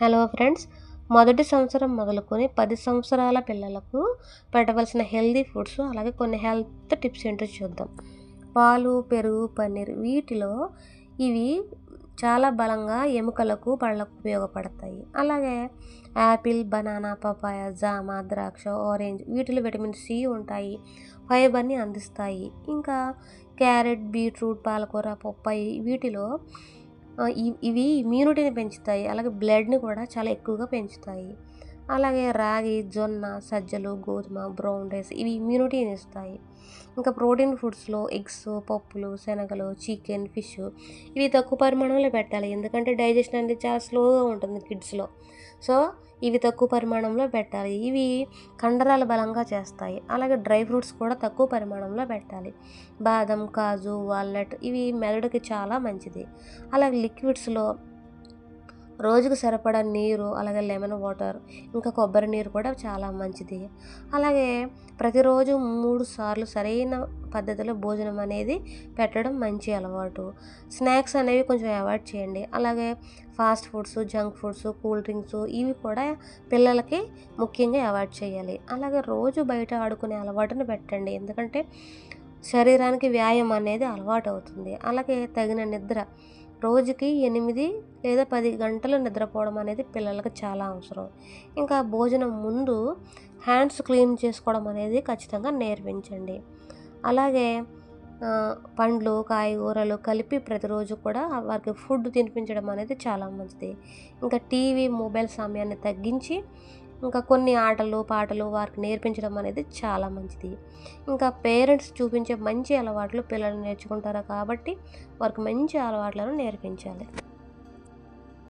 Hello friends, మొదటి సంవత్సరం మొదలుకొని 10 సంవత్సరాల పిల్లలకు పెట్టవలసిన హెల్తీ ఫుడ్స్, అలాగే కొన్ని హెల్త్ టిప్స్ ఏంటో చూద్దాం. పాలు, పెరుగు, పన్నీర్ వీటిలో ఇవి చాలా బలంగా ఎముకలకు, పళ్ళకు ఉపయోగపడతాయి. అలాగే యాపిల్, బనానా, పపాయ, జామ, ద్రాక్ష, ఆరెంజ్ వీటిలో విటమిన్ సి ఉంటాయి, ఫైబర్ని అందిస్తాయి. ఇంకా క్యారెట్, బీట్రూట్, పాలకూర, పప్పాయి వీటిలో ఇవి ఇమ్యూనిటీని పెంచుతాయి, అలాగే బ్లడ్ని కూడా చాలా ఎక్కువగా పెంచుతాయి. అలాగే రాగి, జొన్న, సజ్జలు, గోధుమ, బ్రౌన్ రైస్ ఇవి ఇమ్యూనిటీని ఇస్తాయి. ఇంకా ప్రోటీన్ ఫుడ్స్లో ఎగ్స్, పప్పులు, శనగలు, చికెన్, ఫిష్ ఇవి తక్కువ పరిమాణంలో పెట్టాలి, ఎందుకంటే డైజెషన్ అనేది చాలా స్లోగా ఉంటుంది కిడ్స్లో. సో ఇవి తక్కువ పరిమాణంలో పెట్టాలి. ఇవి కండరాలు బలంగా చేస్తాయి. అలాగే డ్రై ఫ్రూట్స్ కూడా తక్కువ పరిమాణంలో పెట్టాలి. బాదం, కాజు, వాల్నట్ ఇవి మెదడుకి చాలా మంచిది. అలాగే లిక్విడ్స్లో రోజుకు సరిపడా నీరు, అలాగే లెమన్ వాటర్, ఇంకా కొబ్బరి నీరు కూడా చాలా మంచిది. అలాగే ప్రతిరోజు 3 సార్లు సరైన పద్ధతిలో భోజనం అనేది పెట్టడం మంచి అలవాటు. స్నాక్స్ అనేవి కొంచెం అవాయిడ్ చేయండి. అలాగే fast foods, junk foods, cool drinks ఇవి కూడా పిల్లలకి ముఖ్యంగా అవాయిడ్ చేయాలి. అలాగే రోజు బయట ఆడుకునే అలవాటును పెట్టండి, ఎందుకంటే శరీరానికి వ్యాయామం అనేది అలవాటు అవుతుంది. అలాగే తగిన నిద్ర, రోజుకి 8 లేదా 10 గంటలు నిద్రపోవడం అనేది పిల్లలకు చాలా అవసరం. ఇంకా భోజనం ముందు హ్యాండ్స్ క్లీన్ చేసుకోవడం అనేది ఖచ్చితంగా నేర్పించండి. అలాగే పండ్లు, కాయగూరలు కలిపి ప్రతిరోజు కూడా వారికి ఫుడ్ తినిపించడం అనేది చాలా మంచిది. ఇంకా టీవీ, మొబైల్ సమయాన్ని తగ్గించి ఇంకా కొన్ని ఆటలు, పాటలు వారికి నేర్పించడం అనేది చాలా మంచిది. ఇంకా పేరెంట్స్ చూపించే మంచి అలవాట్లు పిల్లలు నేర్చుకుంటారు కాబట్టి వారికి మంచి అలవాట్లను నేర్పించాలి.